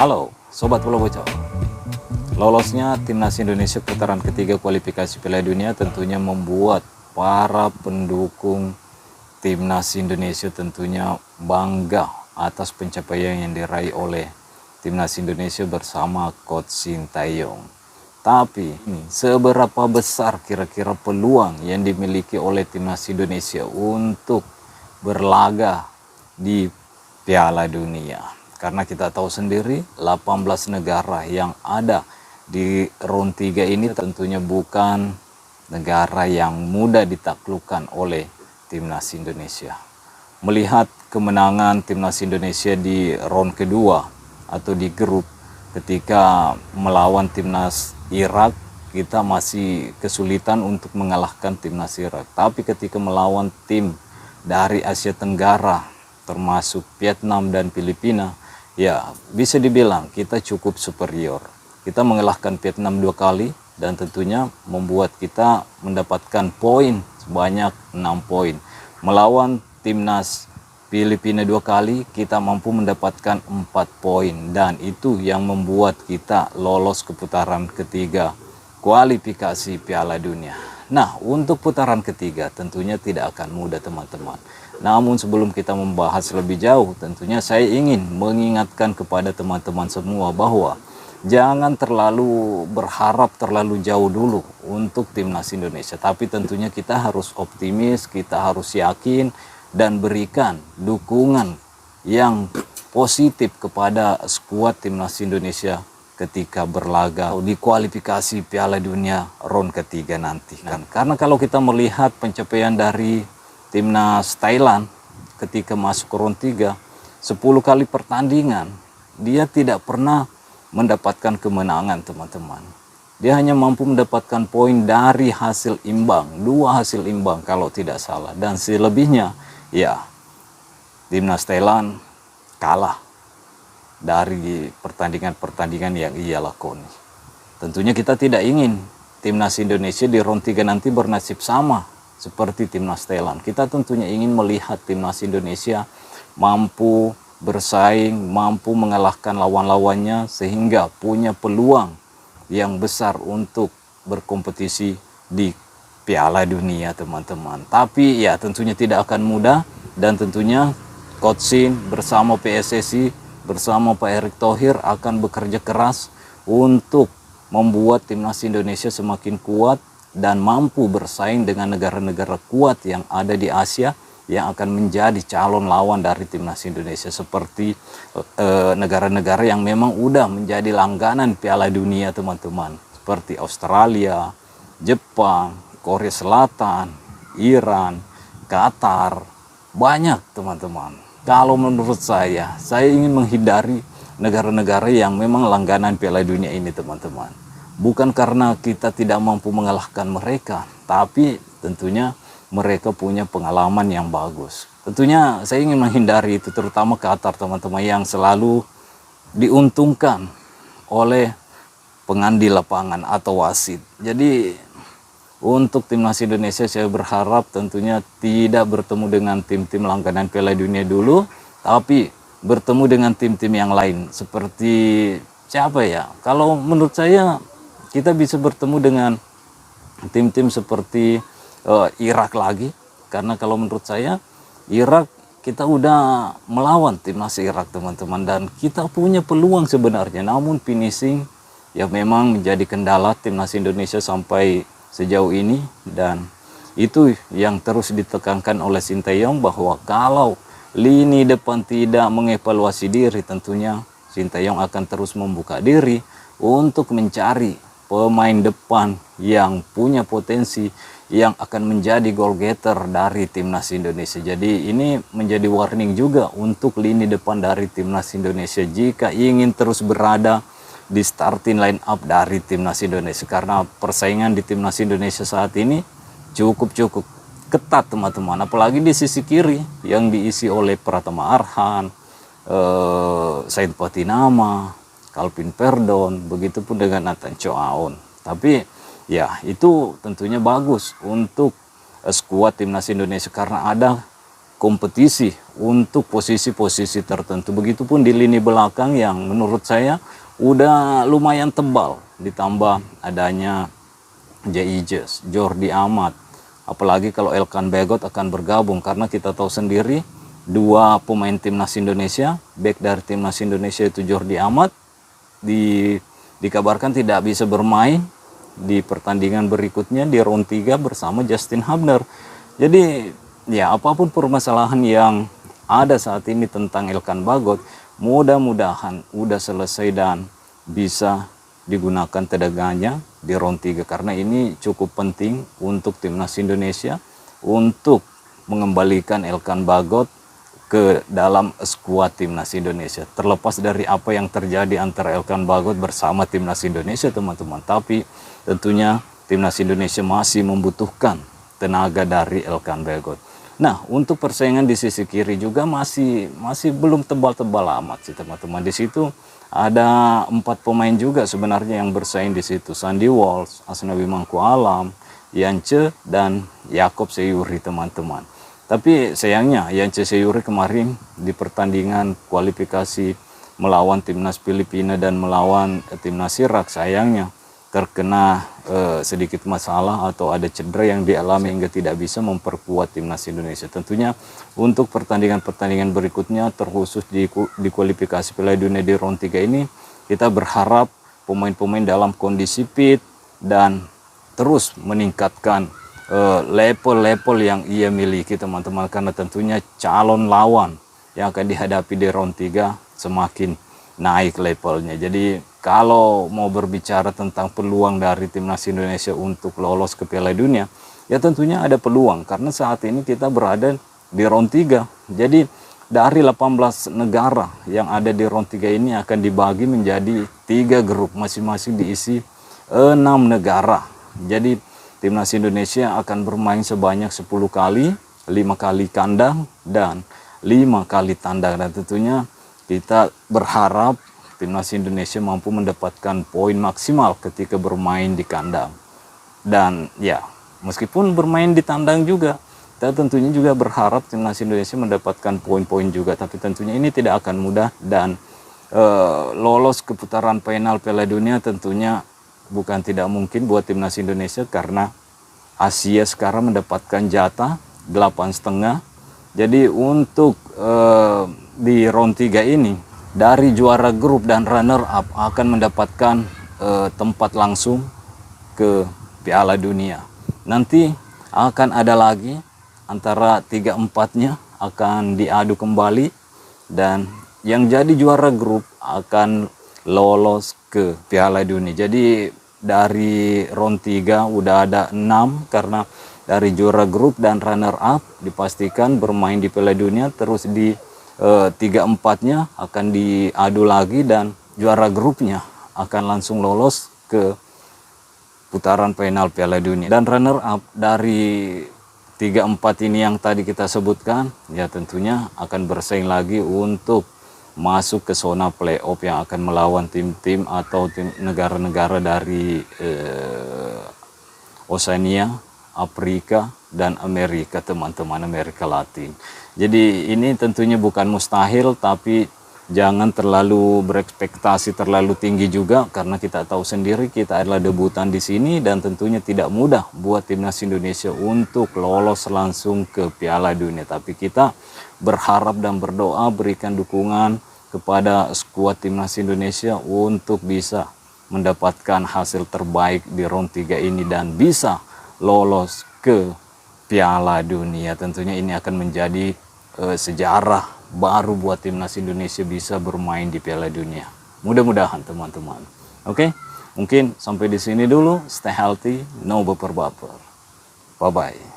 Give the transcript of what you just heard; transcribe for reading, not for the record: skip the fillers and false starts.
Halo, Sobat Bola Bocor. Lolosnya Timnas Indonesia putaran ketiga kualifikasi Piala Dunia tentunya membuat para pendukung Timnas Indonesia tentunya bangga atas pencapaian yang diraih oleh Timnas Indonesia bersama Coach Sintayong. Tapi seberapa besar kira-kira peluang yang dimiliki oleh Timnas Indonesia untuk berlaga di Piala Dunia? Karena kita tahu sendiri 18 negara yang ada di round 3 ini tentunya bukan negara yang mudah ditaklukkan oleh Timnas Indonesia. Melihat kemenangan Timnas Indonesia di round kedua atau di grup ketika melawan Timnas Irak, kita masih kesulitan untuk mengalahkan Timnas Irak. Tapi ketika melawan tim dari Asia Tenggara termasuk Vietnam dan Filipina, ya bisa dibilang kita cukup superior. Kita mengalahkan Vietnam 2 kali dan tentunya membuat kita mendapatkan poin sebanyak 6 poin. Melawan timnas Filipina 2 kali kita mampu mendapatkan 4 poin, dan itu yang membuat kita lolos ke putaran ketiga kualifikasi Piala Dunia. Nah, untuk putaran ketiga tentunya tidak akan mudah teman-teman. Namun sebelum kita membahas lebih jauh, tentunya saya ingin mengingatkan kepada teman-teman semua bahwa jangan terlalu berharap terlalu jauh dulu untuk Timnas Indonesia. Tapi tentunya kita harus optimis, kita harus yakin dan berikan dukungan yang positif kepada skuad Timnas Indonesia ketika berlaga di kualifikasi Piala Dunia round ketiga nanti. Karena kalau kita melihat pencapaian dari Timnas Thailand ketika masuk ke round 3, 10 kali pertandingan dia tidak pernah mendapatkan kemenangan teman-teman. Dia hanya mampu mendapatkan poin dari hasil imbang, 2 hasil imbang kalau tidak salah. Dan selebihnya ya Timnas Thailand kalah dari pertandingan-pertandingan yang ia lakoni. Tentunya kita tidak ingin Timnas Indonesia di round 3 nanti bernasib sama seperti Timnas Thailand. Kita tentunya ingin melihat Timnas Indonesia mampu bersaing, mampu mengalahkan lawan-lawannya sehingga punya peluang yang besar untuk berkompetisi di Piala Dunia teman-teman. Tapi ya tentunya tidak akan mudah, dan tentunya Coach Sin bersama PSSI, bersama Pak Erick Thohir akan bekerja keras untuk membuat Timnas Indonesia semakin kuat dan mampu bersaing dengan negara-negara kuat yang ada di Asia yang akan menjadi calon lawan dari Timnas Indonesia, seperti negara-negara yang memang udah menjadi langganan Piala Dunia teman-teman, seperti Australia, Jepang, Korea Selatan, Iran, Qatar, banyak teman-teman. Kalau menurut saya ingin menghindari negara-negara yang memang langganan Piala Dunia ini teman-teman. Bukan karena kita tidak mampu mengalahkan mereka, tapi tentunya mereka punya pengalaman yang bagus. Tentunya saya ingin menghindari itu, terutama Qatar teman-teman yang selalu diuntungkan oleh pengandi lapangan atau wasit. Jadi untuk Timnas Indonesia saya berharap tentunya tidak bertemu dengan tim-tim langganan Piala Dunia dulu, tapi bertemu dengan tim-tim yang lain. Seperti siapa ya? Kalau menurut saya kita bisa bertemu dengan tim-tim seperti Irak lagi, karena kalau menurut saya Irak kita udah melawan timnas Irak teman-teman, dan kita punya peluang sebenarnya, namun finishing ya memang menjadi kendala timnas Indonesia sampai sejauh ini. Dan itu yang terus ditekankan oleh Sintayong, bahwa kalau lini depan tidak mengevaluasi diri, tentunya Sintayong akan terus membuka diri untuk mencari pemain depan yang punya potensi yang akan menjadi goal getter dari Timnas Indonesia. Jadi ini menjadi warning juga untuk lini depan dari Timnas Indonesia jika ingin terus berada di starting line up dari Timnas Indonesia, karena persaingan di Timnas Indonesia saat ini cukup ketat teman-teman, apalagi di sisi kiri yang diisi oleh Pratama Arhan, Said Patinama, Calvin Verdon, begitupun dengan Nathan Choaon. Tapi ya itu tentunya bagus untuk skuad Timnas Indonesia karena ada kompetisi untuk posisi-posisi tertentu. Begitupun di lini belakang yang menurut saya udah lumayan tebal, ditambah adanya J.I.Jes, Jordi Amat. Apalagi kalau Elkan Bagot akan bergabung, karena kita tahu sendiri dua pemain timnas Indonesia, back dari timnas Indonesia itu Jordi Amat dikabarkan tidak bisa bermain di pertandingan berikutnya di round 3 bersama Justin Hubner. Jadi ya, apapun permasalahan yang ada saat ini tentang Elkan Bagot, mudah-mudahan udah selesai dan bisa digunakan tenaganya di round 3, karena ini cukup penting untuk timnas Indonesia untuk mengembalikan Elkan Bagot ke dalam skuad timnas Indonesia. Terlepas dari apa yang terjadi antara Elkan Bagot bersama timnas Indonesia, teman-teman, tapi tentunya timnas Indonesia masih membutuhkan tenaga dari Elkan Bagot. Nah, untuk persaingan di sisi kiri juga masih belum tebal-tebal amat sih, teman-teman. Di situ ada 4 pemain juga sebenarnya yang bersaing di situ. Sandy Walsh, Asnawi Mangku Alam, Yance, dan Yakob Seyuri, teman-teman. Tapi sayangnya Yance Seyuri kemarin di pertandingan kualifikasi melawan timnas Filipina dan melawan timnas Irak, sayangnya terkena sedikit masalah atau ada cedera yang dialami hingga tidak bisa memperkuat timnas Indonesia. Tentunya untuk pertandingan-pertandingan berikutnya, terkhusus di kualifikasi Piala Dunia di round 3 ini, kita berharap pemain-pemain dalam kondisi fit dan terus meningkatkan level-level yang ia miliki, teman-teman, karena tentunya calon lawan yang akan dihadapi di round 3 semakin naik levelnya. Jadi kalau mau berbicara tentang peluang dari timnas Indonesia untuk lolos ke Piala Dunia, ya tentunya ada peluang, karena saat ini kita berada di round 3. Jadi dari 18 negara yang ada di round 3 ini akan dibagi menjadi 3 grup, masing-masing diisi 6 negara. Jadi timnas Indonesia akan bermain sebanyak 10 kali, 5 kali kandang dan 5 kali tandang. Dan tentunya kita berharap timnas Indonesia mampu mendapatkan poin maksimal ketika bermain di kandang. Dan ya, meskipun bermain di tandang juga, kita tentunya juga berharap timnas Indonesia mendapatkan poin-poin juga. Tapi tentunya ini tidak akan mudah, dan lolos ke putaran final Piala Dunia tentunya bukan tidak mungkin buat timnas Indonesia, karena Asia sekarang mendapatkan jatah 8,5. Jadi untuk di round 3 ini, dari juara grup dan runner up akan mendapatkan tempat langsung ke Piala Dunia. Nanti akan ada lagi antara 3-4-nya akan diadu kembali, dan yang jadi juara grup akan lolos ke Piala Dunia. Jadi dari round 3 udah ada 6, karena dari juara grup dan runner up dipastikan bermain di Piala Dunia, terus di 3-4-nya akan diadu lagi, dan juara grupnya akan langsung lolos ke putaran final Piala Dunia. Dan runner up dari 3-4 ini yang tadi kita sebutkan, ya tentunya akan bersaing lagi untuk masuk ke zona playoff yang akan melawan tim-tim atau tim negara-negara dari Oceania, Afrika, dan Amerika, teman-teman, Amerika Latin. Jadi ini tentunya bukan mustahil, tapi jangan terlalu berekspektasi terlalu tinggi juga, karena kita tahu sendiri kita adalah debutan di sini, dan tentunya tidak mudah buat timnas Indonesia untuk lolos langsung ke Piala Dunia. Tapi kita berharap dan berdoa, berikan dukungan kepada skuad timnas Indonesia untuk bisa mendapatkan hasil terbaik di round 3 ini dan bisa lolos ke Piala Dunia. Tentunya ini akan menjadi sejarah baru buat timnas Indonesia bisa bermain di Piala Dunia. Mudah-mudahan, teman-teman. Oke, mungkin sampai di sini dulu. Stay healthy, no baper-baper. Bye-bye.